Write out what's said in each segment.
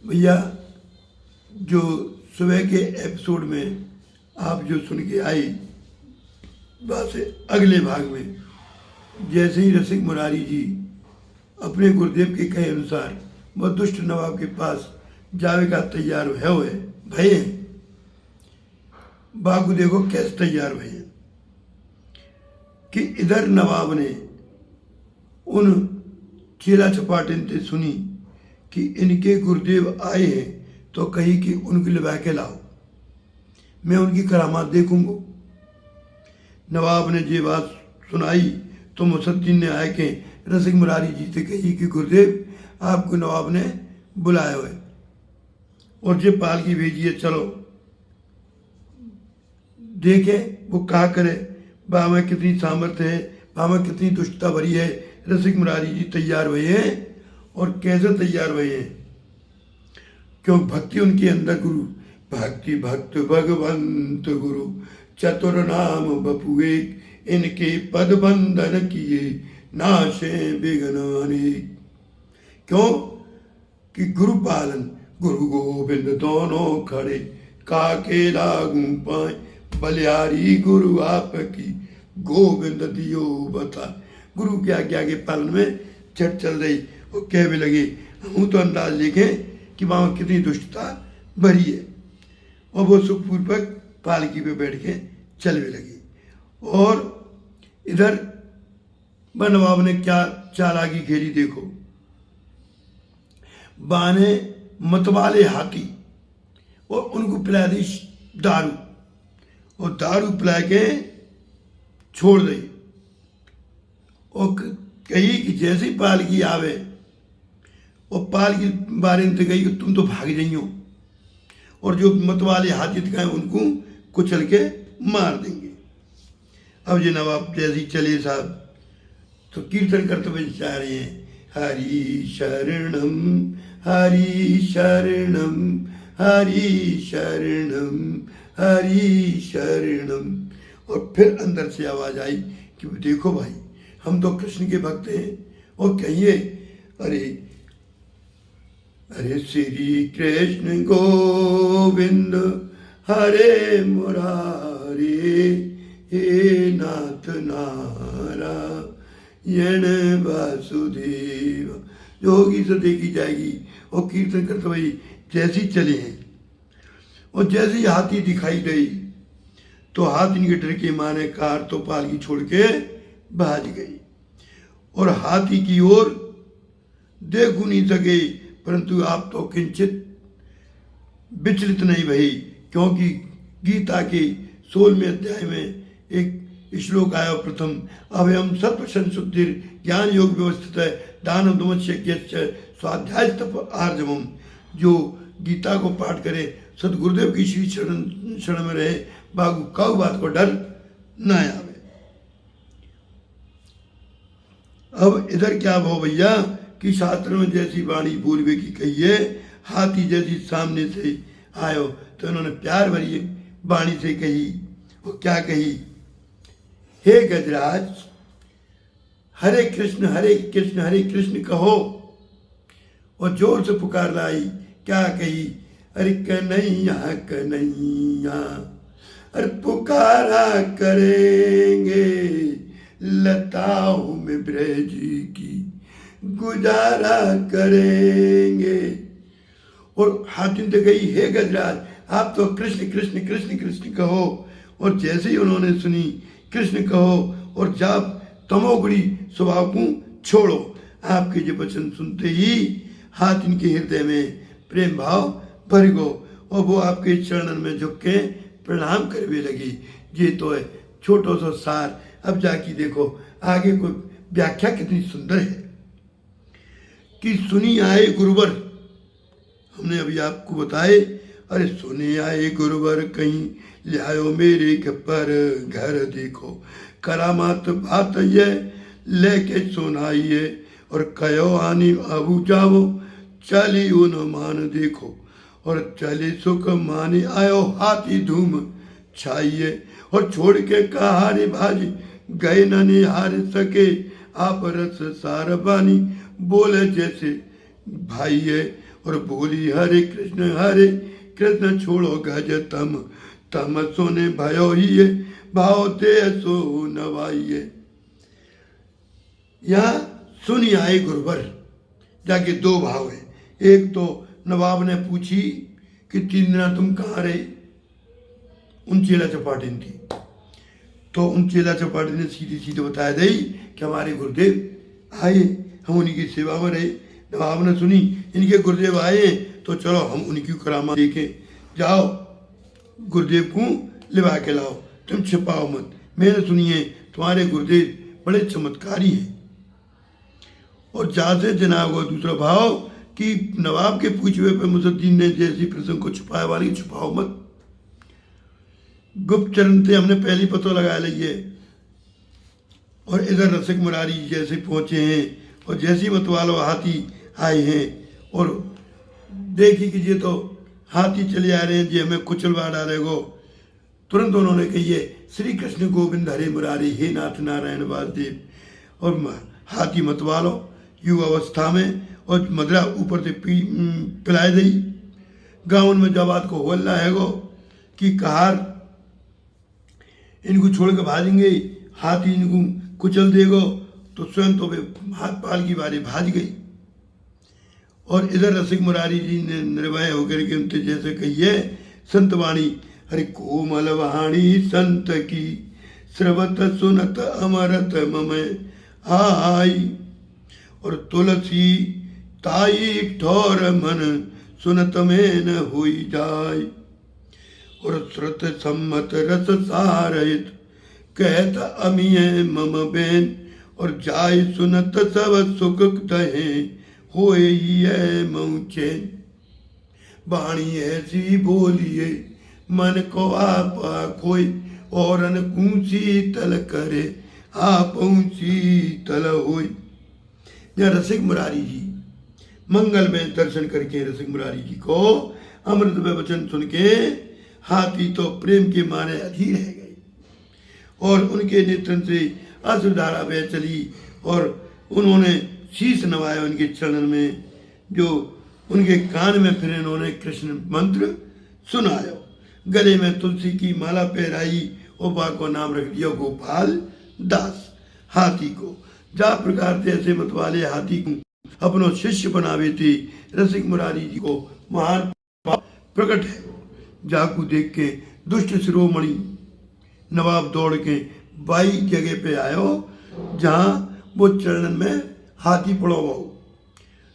भैया जो सुबह के एपिसोड में आप जो सुन के आई बात से अगले भाग में जैसे ही रसिक मुरारी जी अपने गुरुदेव के कहे अनुसार वह दुष्ट नवाब के पास जावे का तैयार है हुए भये बागु देखो कैसे तैयार भये कि इधर नवाब ने उन चेला चपाटिन से सुनी कि इनके गुरुदेव आए हैं तो कही कि उनके लिबा के लाओ, मैं उनकी करामात देखूंगा। नवाब ने ये बात सुनाई तो मुसद्दीन ने आए के रसिक मुरारी जी से कही कि गुरुदेव आपको नवाब ने बुलाया हुआ है और ये पालकी भेजिए, चलो देखे वो क्या करे, बा में कितनी सामर्थ्य है, बा में कितनी दुष्टता भरी है। रसिक मुरारी जी तैयार हुए हैं और कैसे तैयार हुए हैं, क्यों भक्ति उनके अंदर गुरु भक्ति भक्त भगवंत गुरु चतुर नाम बपुए इनके पद बंधन किए नाशे बिघनाने। क्यों कि गुरु पालन गुरु गोविंद दोनों खड़े काके लागू पाए बलिहारी गुरु आपकी गोविंद दियो बता। गुरु के आज्ञा के पालन में चट चल रही वो कह भी लगे हम तो अंदाज देखें कि वहाँ कितनी दुष्टता भरी है, और वो सुखपूर्वक पालकी पे बैठ के चल भी लगी। और इधर नवाब ने क्या चालाकी खेली देखो, बाने मतवाले हाथी और उनको पिला दी दारू, और दारू पिला के छोड़ दी और कही कि जैसे ही पालकी आवे और पालकी बारे में गई कि तुम तो भाग जाइयो, और जो मतवाले हाथी दिखाए उनको कुचल के मार देंगे। अब ये नवाब जैसे ही चले साहब तो कीर्तन करते हुए जा रहे हैं, हरि शरणम हरि शरणम हरि शरणम हरि शरणम। और फिर अंदर से आवाज आई कि देखो भाई हम तो कृष्ण के भक्त हैं, और कहिए अरे अरे श्री कृष्ण गोविंद हरे मुरारी हे नाथ नारायण वासुदेव। जो होगी सो देखी जाएगी। और कीर्तन करते हुए जैसे चले हैं और जैसे ही हाथी दिखाई गई तो हाथी के डर के माने कार तो पालकी छोड़ के भाग गई, और हाथी की ओर देखू नहीं सके, परंतु आप तो किंचित विचलित नहीं भई, क्योंकि गीता के 16वें अध्याय में एक श्लोक आया प्रथम अभयम सत्व संशुद्धि ज्ञान योग व्यवस्थित है दान दुमत्स्य स्वाध्याय तप आर्जवम। जो गीता को पाठ करे सदगुरुदेव की श्री शरण में रहे बागु काऊ बात को डर न आवे। अब इधर क्या भाव भैया कि शास्त्र में जैसी वाणी बोलवे की कही है, हाथी जैसी सामने से आयो तो उन्होंने प्यार भरी वाणी से कही। वो क्या कही, हे गजराज हरे कृष्ण हरे कृष्ण कहो, और जोर से पुकार लाई। क्या कही, अरे कन्हैया कन्हैया अरे पुकारा करेंगे लताओं में ब्रज की गुजारा करेंगे। और हाथी तो गई हे गजराज आप तो कृष्ण कृष्ण कृष्ण कृष्ण कहो, और जैसे ही उन्होंने सुनी कृष्ण कहो और जाप तमोगुणी स्वभाव को छोड़ो। आपके जो वचन सुनते ही हाथी के हृदय में प्रेम भाव भर गो, और वो आपके चरणन में झुक के प्रणाम करने लगी। ये तो है छोटो सा सार। अब जाके देखो आगे को व्याख्या कितनी सुंदर है कि सुनी आए गुरुवर, हमने अभी आपको बताए, अरे सुनी आए गुरुवर कहीं ले आयो मेरे पर घर देखो करामात बात ये लेके सुनाइए, और कयो आनी अबू जाओ चली उन मान देखो, और चले सुख मानी आयो हाथी धूम छाइए, और छोड़ के कहारी भाजी गए न निहार सके आप रस सार बानी बोले जैसे भाई है, और बोली हरे कृष्ण छोड़ो गज तम तम सोने भयो ही भाव ते सो नवाइये। यहाँ सुनी आए गुरुवर जाके दो भाव है। एक तो नवाब ने पूछी कि 3 दिन तुम कहाँ रहे, उन चेला चपाटिन थी, तो उन चेला चपाटिन ने सीधी सीधे बताया दई कि हमारे गुरुदेव आए, हम उन्हीं की सेवा में रहे। नवाब ने सुनी इनके गुरुदेव आए तो चलो हम उनकी करामा देखें, जाओ गुरुदेव को लिवा के लाओ, तुम छिपाओ मत। मैंने सुनी है तुम्हारे गुरुदेव बड़े चमत्कारी हैं। और जहाँ से जनाब हुआ दूसरा भाव कि नवाब के पूछे हुए पे मुसद्दीन ने जैसी प्रसंग को छुपाया वाली छुपाओ मत, गुप्त चरण से हमने पहली पतो लगा ली है। और इधर रसिक मुरारी जैसे पहुंचे हैं और जैसी मतवालो हाथी आए हैं और देखी कि ये तो हाथी चले आ रहे हैं, ये हमें कुचलवा डालेगो। तुरंत उन्होंने कही श्री कृष्ण गोविंद हरे मुरारी हे नाथ नारायण वासुदेव। और हाथी मतवालो युवा अवस्था में और मदरा ऊपर से पिलाए दी। गाँव में जब बात को हल्ला है गो कि कहार इनको छोड़ के भाजेंगे, हाथी इनको कुचल देगो, तो स्वयं तो वे हाथ पाल की बारी भाज गई। और इधर रसिक मुरारी जी ने निर्भय होकर के उनसे जैसे कहिए संत वाणी हरि कोमल वाणी संत की श्रवत सुनत अमरत मम आई। और तुलसी ताई ठोर मन सुनत में न हुई जाय। और श्रुत सम्मत रस सारित कहत अमिय मम बेन। और जाय सुनत सब सुख दहे होए मऊचैन। बाणी ऐसी बोलिए मन को आपा खोई। और कूसी तल करे आप शीतल होई। यहाँ रसिक मुरारी जी मंगल में दर्शन करके रसिक मुरारी जी को अमृत में वचन सुन के हाथी तो प्रेम के मारे अधीर रह गए और उनके नेत्र से अश्रुधारा बह चली। और उन्होंने शीश नवाया उनके चरण में, जो उनके कान में फिर इन्होंने कृष्ण मंत्र सुनाया। गले में तुलसी की माला पहराई और बा को नाम रख दिया गोपाल दास। हाथी को जा प्रकार से ऐसे मतवाले हाथी को अपनो शिष्य बनावे थे। रसिक मुरारी जी को महान प्रकट है। जाकू देख के दुष्ट शिरोमणि नवाब दौड़ के 22 जगह पे आयो जहाँ वो चरणन में हाथी पड़ो हो,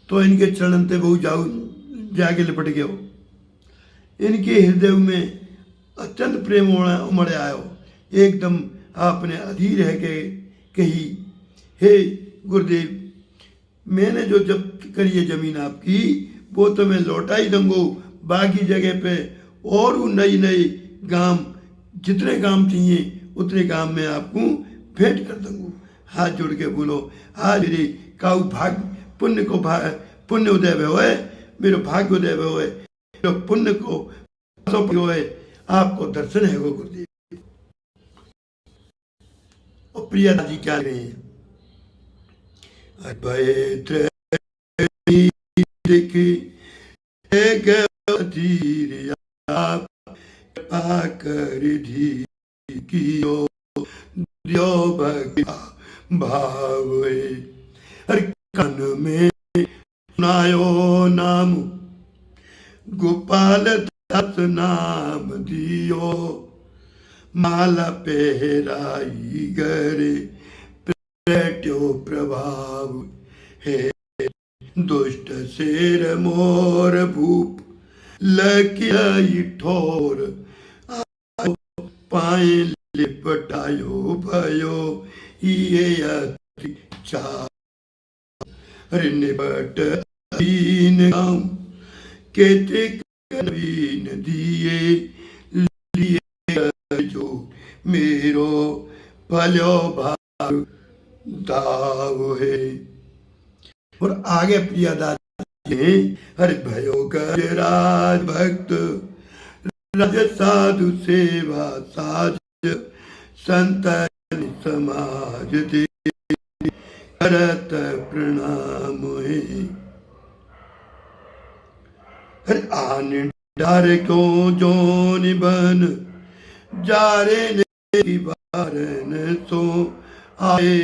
तो इनके चरणन ते बहु जाऊ जाके लिपट गयो। इनके हृदय में अत्यंत प्रेम उमड़ आयो। एकदम आपने अधीर है के कही हे गुरुदेव, मैंने जो जब्त करी है जमीन आपकी वो तो मैं लौटा ही दूंगा। बाकी जगह पे और नई नई गांव, जितने गांव चाहिए उतने गांव में आपको भेंट कर दूंगा। हाथ जोड़ के बोलो आज मेरे काऊ भाग पुण्य को पुण्य उदय हुए, मेरे भाग्य उदय हुए, मेरे पुण्य को हुए, आपको दर्शन है वो गुरुदेव। और प्रिया जी क्या रहे हैं भावे हर कान में सुनायो नाम गोपाल दास नाम दियो। माला पहराई गरे बैठो प्रभाव है। दुष्ट शेर मोर भूप लकियाई ठोर पाए लिपटायो भयो ये चार निबट दीन गाँव केतिक नवीन दिए लिए जो मेरो भलो भाग दाव है। और आगे प्रियदास हर भयो गजराज भक्त रज साधु सेवा साज संतन समाज दे करत प्रणाम है। अरे आन डारे क्यों जोन बन जारे ने बारन सो आए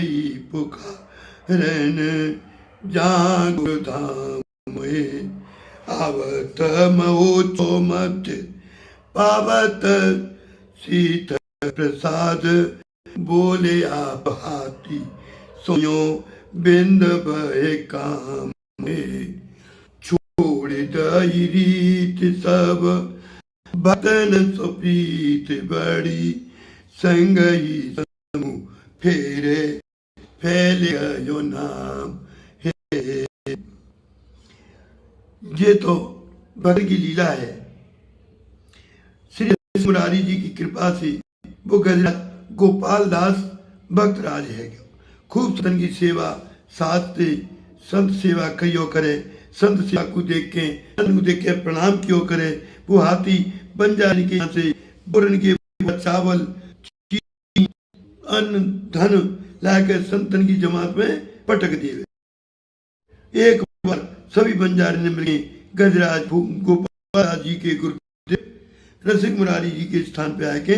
पुकारन जागुर धाम आवत महोत्सव मध्य पावत सीत प्रसाद बोले आप हाथी सोयो बिंद भय काम में छोड़ दई रीत सब बतन सुप्रीत बड़ी संग ही समूह फेरे फैल गयो नाम है। ये तो भगवान की लीला है। श्री मुरारी जी की कृपा से वो गजराज गोपाल दास भक्त राज है। खूब संतन की सेवा साथ से संत सेवा कहियो करे, संत सेवा को देख के प्रणाम क्यों करे। वो हाथी बन जाने के यहाँ से बोरन के चावल अन्न धन लाकर संतन की जमात में पटक दिए। एक बार सभी बंजारे ने मिलकर गजराज गोपाल जी के गुरुदेव रसिक मुरारी जी के स्थान पे आके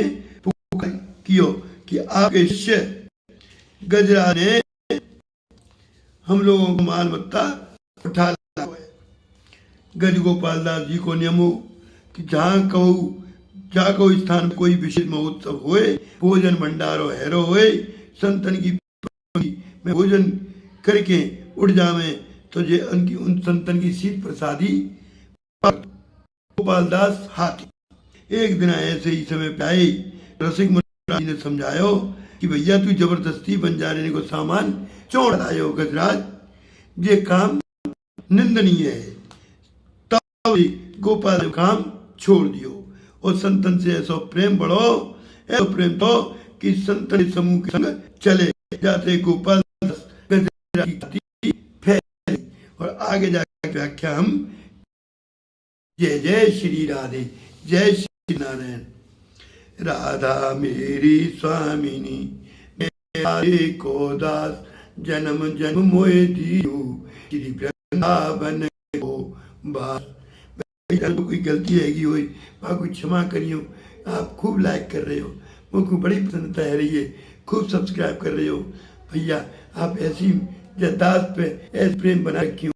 कियो कि आपके शिष्य गजराज ने हम लोगों को माल मत्ता उठा ला है। गज गोपाल दास जी को नियमो कि जहाँ कहो स्थान कोई विशेष महोत्सव होए, भोजन भंडारो हैरो होए, संतन की में भोजन करके उठ जावे तो ये उन संतन की शीत प्रसादी गोपाल दास हाथी। एक दिन ऐसे ही समय पे आए, रसिक मुरारी ने समझायो कि भैया तू जबरदस्ती बंजारे को सामान चोड़ लायो गजराज, ये काम निंदनीय है। तब गोपाल ने काम छोड़ दियो और संतन से ऐसा प्रेम बढ़ो, ऐसा प्रेम तो कि संतन समूह के संग चले जाते गोपाल गजराज की फैली। और आगे जाकर व्याख्या हम जय जय श्री राधे, जय श्री नारायण। राधा मेरी स्वामिनी मेरे को दास, जन्म जन्म मोए दियो श्री वृंदावन को बास। कोई गलती हैगी हुई कोई क्षमा करियो। आप खूब लाइक कर रहे हो, मुझको बड़ी प्रसन्नता है रही है, खूब सब्सक्राइब कर रहे हो भैया। आप ऐसी दास पे ऐसे प्रेम बना रखी